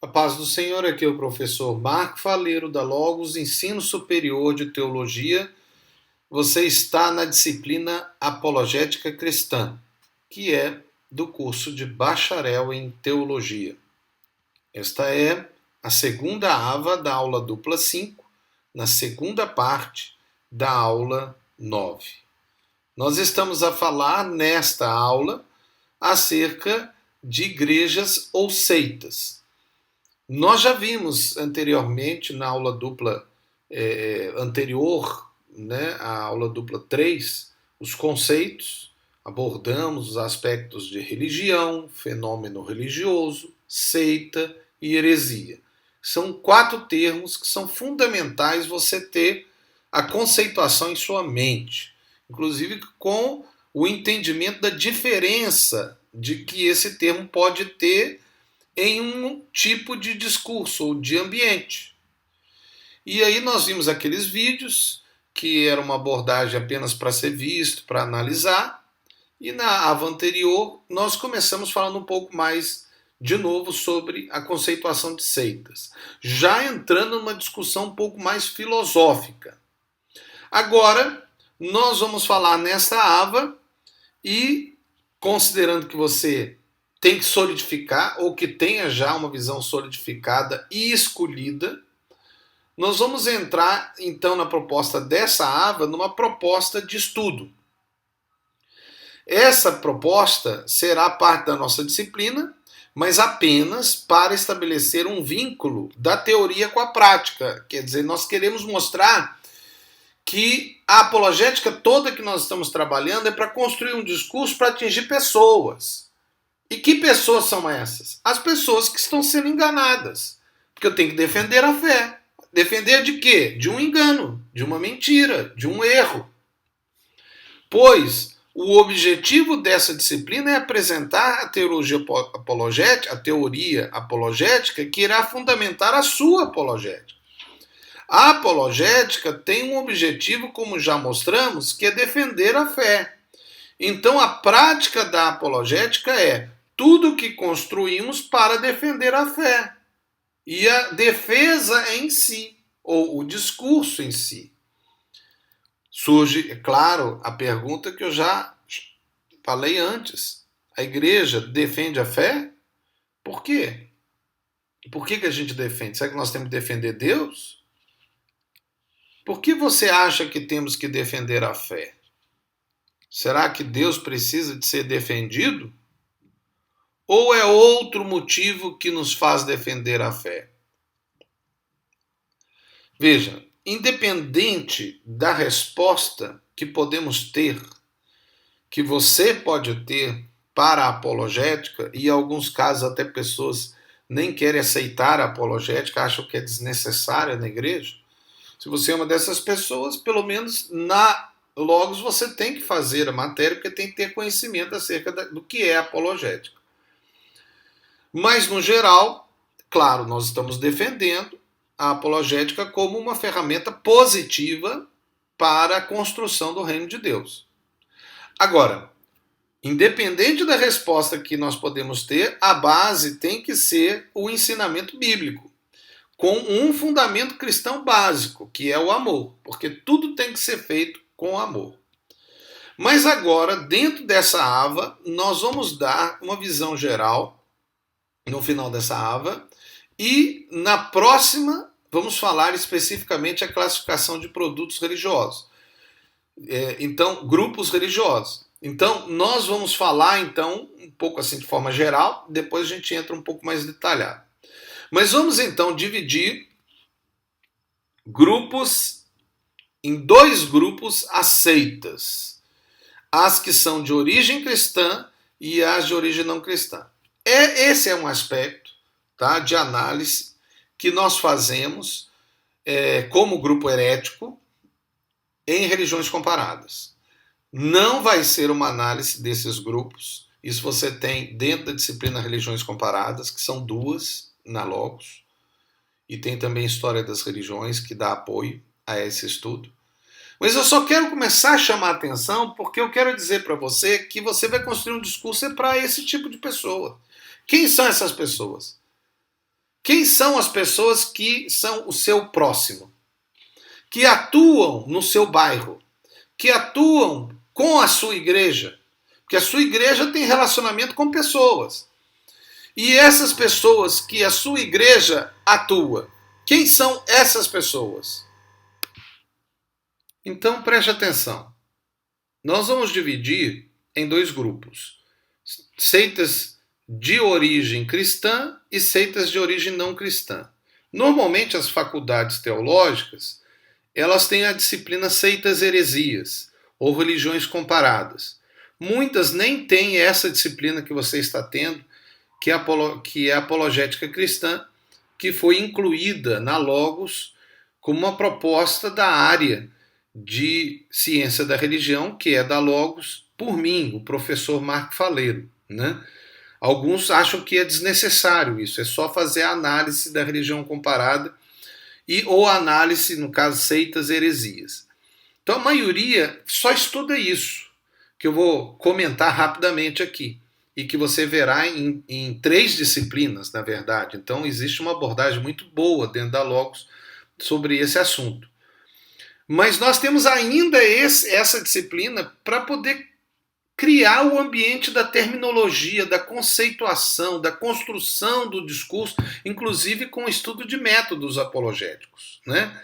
A paz do Senhor, aqui é o professor Marco Faleiro da Logos, Ensino Superior de Teologia. Você está na disciplina Apologética Cristã, que é do curso de Bacharel em Teologia. Esta é a segunda AVA da aula dupla 5, na segunda parte da aula 9. Nós estamos a falar nesta aula acerca de igrejas ou seitas. Nós já vimos anteriormente, na aula dupla anterior, né, a aula dupla 3, os conceitos, abordamos os aspectos de religião, fenômeno religioso, seita e heresia. São 4 termos que são fundamentais você ter a conceituação em sua mente, inclusive com o entendimento da diferença de que esse termo pode ter em um tipo de discurso ou de ambiente. E aí nós vimos aqueles vídeos que era uma abordagem apenas para ser visto, para analisar, e na AVA anterior nós começamos falando um pouco mais de novo sobre a conceituação de seitas, já entrando numa discussão um pouco mais filosófica. Agora nós vamos falar nesta AVA e, considerando que você tem que solidificar, ou que tenha já uma visão solidificada e escolhida, nós vamos entrar, então, na proposta dessa AVA, numa proposta de estudo. Essa proposta será parte da nossa disciplina, mas apenas para estabelecer um vínculo da teoria com a prática. Quer dizer, nós queremos mostrar que a apologética toda que nós estamos trabalhando é para construir um discurso para atingir pessoas. E que pessoas são essas? As pessoas que estão sendo enganadas. Porque eu tenho que defender a fé. Defender de quê? De um engano, de uma mentira, de um erro. Pois o objetivo dessa disciplina é apresentar a teologia apologética, a teoria apologética que irá fundamentar a sua apologética. A apologética tem um objetivo, como já mostramos, que é defender a fé. Então a prática da apologética é tudo que construímos para defender a fé. E a defesa em si, ou o discurso em si. Surge, é claro, a pergunta que eu já falei antes. A igreja defende a fé? Por quê? Por que a gente defende? Será que nós temos que defender Deus? Por que você acha que temos que defender a fé? Será que Deus precisa de ser defendido? Ou é outro motivo que nos faz defender a fé? Veja, independente da resposta que podemos ter, que você pode ter para a apologética, e em alguns casos até pessoas nem querem aceitar a apologética, acham que é desnecessária na igreja. Se você é uma dessas pessoas, pelo menos na Logos você tem que fazer a matéria, porque tem que ter conhecimento acerca do que é apologética. Mas, no geral, claro, nós estamos defendendo a apologética como uma ferramenta positiva para a construção do reino de Deus. Agora, independente da resposta que nós podemos ter, a base tem que ser o ensinamento bíblico, com um fundamento cristão básico, que é o amor, porque tudo tem que ser feito com amor. Mas agora, dentro dessa AVA, nós vamos dar uma visão geral no final dessa AVA, e na próxima vamos falar especificamente a classificação de produtos religiosos. Então, grupos religiosos. Então, nós vamos falar então um pouco assim de forma geral, depois a gente entra um pouco mais detalhado. Mas vamos então dividir grupos em 2 grupos as seitas. As que são de origem cristã e as de origem não cristã. Esse é um aspecto, tá, de análise que nós fazemos como grupo herético em religiões comparadas. Não vai ser uma análise desses grupos. Isso você tem dentro da disciplina Religiões Comparadas, que são 2 na Logos, e tem também História das Religiões, que dá apoio a esse estudo. Mas eu só quero começar a chamar a atenção porque eu quero dizer para você que você vai construir um discurso para esse tipo de pessoa. Quem são essas pessoas? Quem são as pessoas que são o seu próximo? Que atuam no seu bairro? Que atuam com a sua igreja? Porque a sua igreja tem relacionamento com pessoas. E essas pessoas que a sua igreja atua, quem são essas pessoas? Então preste atenção. Nós vamos dividir em dois grupos: seitas de origem cristã e seitas de origem não cristã. Normalmente as faculdades teológicas, elas têm a disciplina seitas heresias ou religiões comparadas. Muitas nem têm essa disciplina que você está tendo, que é a apologética cristã, que foi incluída na Logos como uma proposta da área de ciência da religião, que é da Logos, por mim, o professor Marco Faleiro, né? Alguns acham que é desnecessário isso, é só fazer a análise da religião comparada ou análise, no caso, seitas heresias. Então a maioria só estuda isso, que eu vou comentar rapidamente aqui, e que você verá em 3 disciplinas, na verdade. Então existe uma abordagem muito boa dentro da Logos sobre esse assunto. Mas nós temos ainda essa disciplina para poder criar o ambiente da terminologia, da conceituação, da construção do discurso, inclusive com o estudo de métodos apologéticos, né?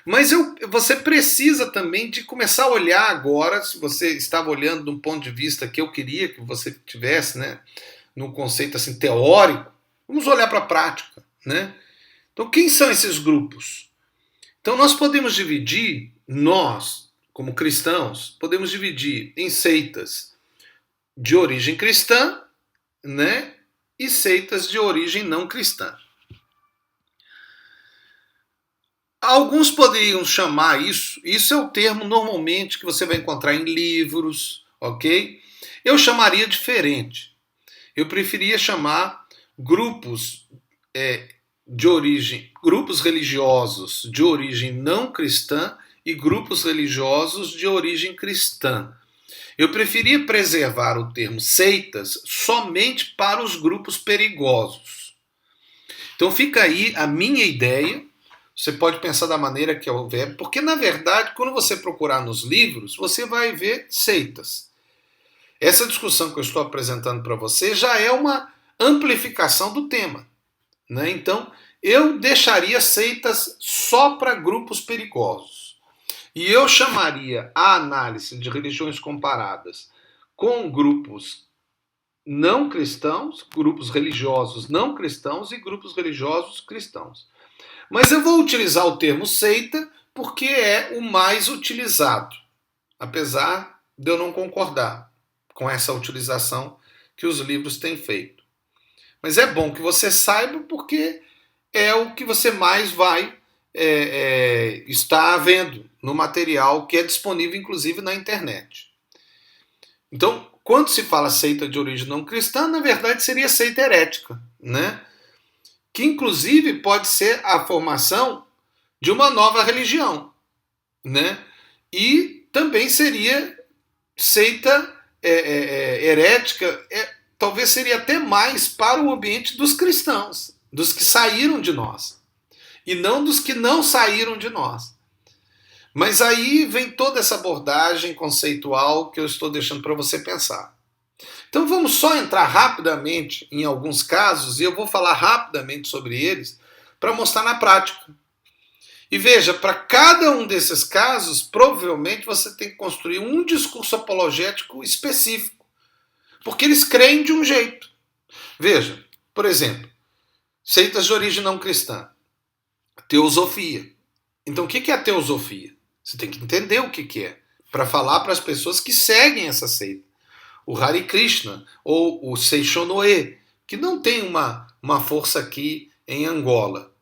Mas você precisa também de começar a olhar agora, se você estava olhando de um ponto de vista que eu queria que você tivesse, né, num conceito assim teórico, vamos olhar para a prática, né? Então, quem são esses grupos? Então, nós podemos dividir, nós, como cristãos, podemos dividir em seitas de origem cristã, né, e seitas de origem não cristã. Alguns poderiam chamar isso é o termo normalmente que você vai encontrar em livros, ok? Eu chamaria diferente. Eu preferia chamar grupos grupos religiosos de origem não cristã e grupos religiosos de origem cristã. Eu preferia preservar o termo seitas somente para os grupos perigosos. Então fica aí a minha ideia. Você pode pensar da maneira que houver, porque na verdade, quando você procurar nos livros, você vai ver seitas. Essa discussão que eu estou apresentando para você já é uma amplificação do tema, né? Então, eu deixaria seitas só para grupos perigosos. E eu chamaria a análise de religiões comparadas com grupos não cristãos, grupos religiosos não cristãos e grupos religiosos cristãos. Mas eu vou utilizar o termo seita porque é o mais utilizado, apesar de eu não concordar com essa utilização que os livros têm feito. Mas é bom que você saiba porque é o que você mais vai estar vendo no material que é disponível inclusive na internet. Então, quando se fala seita de origem não cristã, na verdade seria seita herética, né? Que inclusive pode ser a formação de uma nova religião, né? E também seria seita herética, talvez seria até mais para o ambiente dos cristãos, dos que saíram de nós, e não dos que não saíram de nós. Mas aí vem toda essa abordagem conceitual que eu estou deixando para você pensar. Então vamos só entrar rapidamente em alguns casos, e eu vou falar rapidamente sobre eles, para mostrar na prática. E veja, para cada um desses casos, provavelmente você tem que construir um discurso apologético específico, porque eles creem de um jeito. Veja, por exemplo, seitas de origem não cristã, teosofia. Então o que é a teosofia? Você tem que entender o que é, para falar para as pessoas que seguem essa seita. O Hare Krishna, ou o Seishonoe, que não tem uma força aqui em Angola,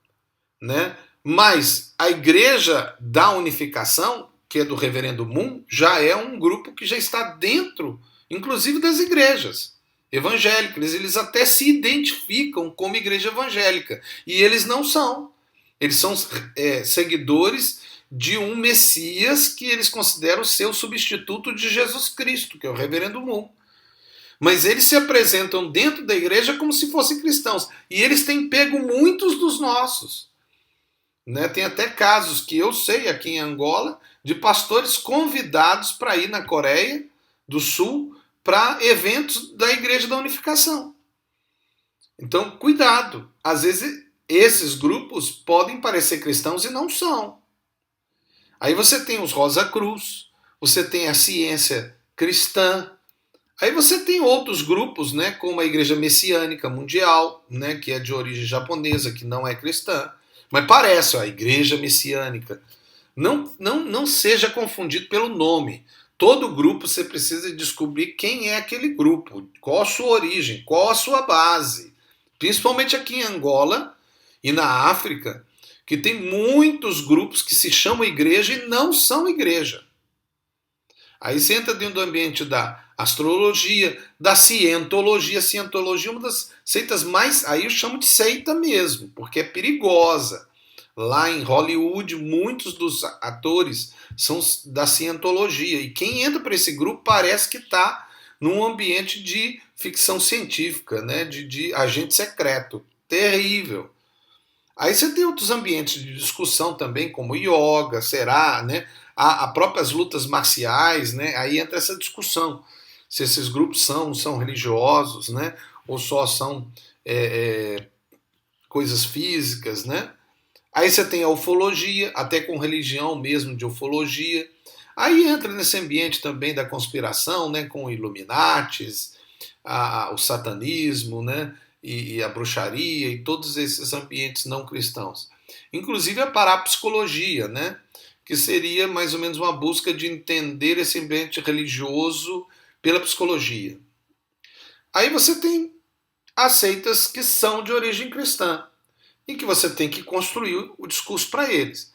né? Mas a Igreja da Unificação, que é do Reverendo Moon, já é um grupo que já está dentro, inclusive das igrejas evangélicas. Eles até se identificam como igreja evangélica, e eles não são. Eles são seguidores de um Messias que eles consideram ser o substituto de Jesus Cristo, que é o Reverendo Moon. mas eles se apresentam dentro da igreja como se fossem cristãos. E eles têm pego muitos dos nossos. Né? Tem até casos que eu sei aqui em Angola de pastores convidados para ir na Coreia do Sul para eventos da Igreja da Unificação. Então, cuidado. Às vezes, esses grupos podem parecer cristãos e não são. Aí você tem os Rosa Cruz, você tem a Ciência Cristã, aí você tem outros grupos, né, como a Igreja Messiânica Mundial, né, que é de origem japonesa, que não é cristã, mas parece, ó, a Igreja Messiânica. Não seja confundido pelo nome. Todo grupo você precisa descobrir quem é aquele grupo, qual a sua origem, qual a sua base. Principalmente aqui em Angola e na África, que tem muitos grupos que se chamam igreja e não são igreja. Aí você entra dentro do ambiente da astrologia, da cientologia. A cientologia é uma das seitas mais... Aí eu chamo de seita mesmo, porque é perigosa. Lá em Hollywood, muitos dos atores são da cientologia. E quem entra para esse grupo parece que está num ambiente de ficção científica, né? de agente secreto. Terrível. Aí você tem outros ambientes de discussão também, como yoga, será, né? Há próprias lutas marciais, né? Aí entra essa discussão. Se esses grupos são religiosos, né? Ou só são coisas físicas, né? Aí você tem a ufologia, até com religião mesmo de ufologia. Aí entra nesse ambiente também da conspiração, né? Com Illuminatis, o satanismo, né? E a bruxaria e todos esses ambientes não cristãos. Inclusive a parapsicologia, né? Que seria mais ou menos uma busca de entender esse ambiente religioso pela psicologia. Aí você tem as seitas que são de origem cristã, em que você tem que construir o discurso para eles.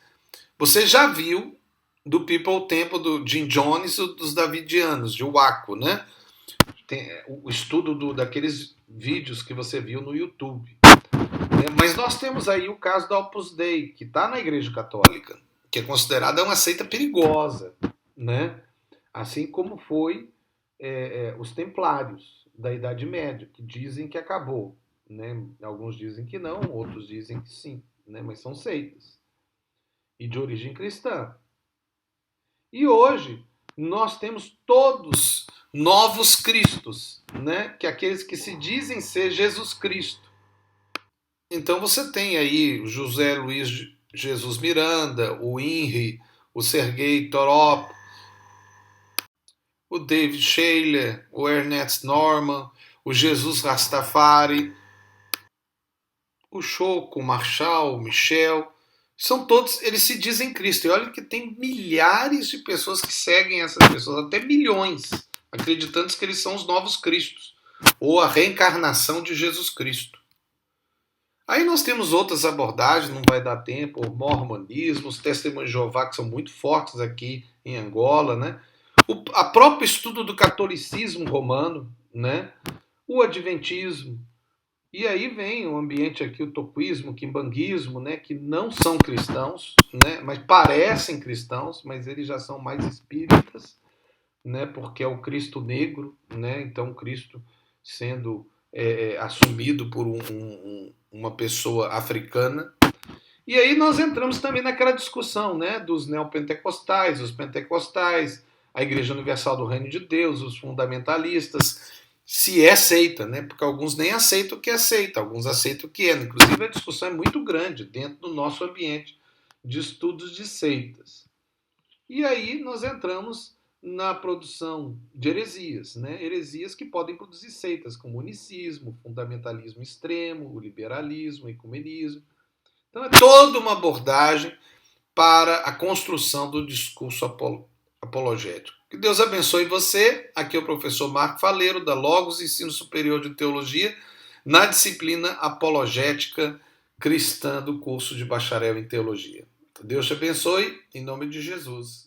Você já viu do People Temple, do Jim Jones e dos Davidianos, de Waco, né? Tem o estudo daqueles vídeos que você viu no YouTube. Mas nós temos aí o caso da Opus Dei, que está na Igreja Católica, que é considerada uma seita perigosa, né? Assim como foi os Templários da Idade Média, que dizem que acabou. Né? Alguns dizem que não, outros dizem que sim, né? Mas são seitas e de origem cristã. E hoje nós temos todos novos cristos, né? Que é aqueles que se dizem ser Jesus Cristo. Então você tem aí o José Luiz Jesus Miranda, o Henry, o Sergei Torop, o David Shayler, o Ernest Norman, o Jesus Rastafari, o Choco, o Marshall, o Michel, são todos, eles se dizem Cristo. E olha que tem milhares de pessoas que seguem essas pessoas, até milhões, acreditando que eles são os novos Cristos, ou a reencarnação de Jesus Cristo. Aí nós temos outras abordagens, não vai dar tempo, o mormonismo, os testemunhos de Jeová, que são muito fortes aqui em Angola, né? A próprio estudo do catolicismo romano, né? O adventismo. E aí vem o ambiente aqui, o toquismo, o quimbanguismo, né? Que não são cristãos, né? Mas parecem cristãos, mas eles já são mais espíritas, né? Porque é o Cristo negro, né? Então Cristo sendo assumido por uma pessoa africana. E aí nós entramos também naquela discussão, né, dos neopentecostais, os pentecostais, a Igreja Universal do Reino de Deus, os fundamentalistas, se é seita, né, porque alguns nem aceitam o que é seita, alguns aceitam o que é. Inclusive a discussão é muito grande dentro do nosso ambiente de estudos de seitas. E aí nós entramos na produção de heresias, né? Heresias que podem produzir seitas, como o unicismo, o fundamentalismo extremo, o liberalismo, o ecumenismo. Então é toda uma abordagem para a construção do discurso apologético. Que Deus abençoe você. Aqui é o professor Marco Faleiro, da Logos Ensino Superior de Teologia, na disciplina Apologética Cristã do curso de Bacharel em Teologia. Deus te abençoe, em nome de Jesus.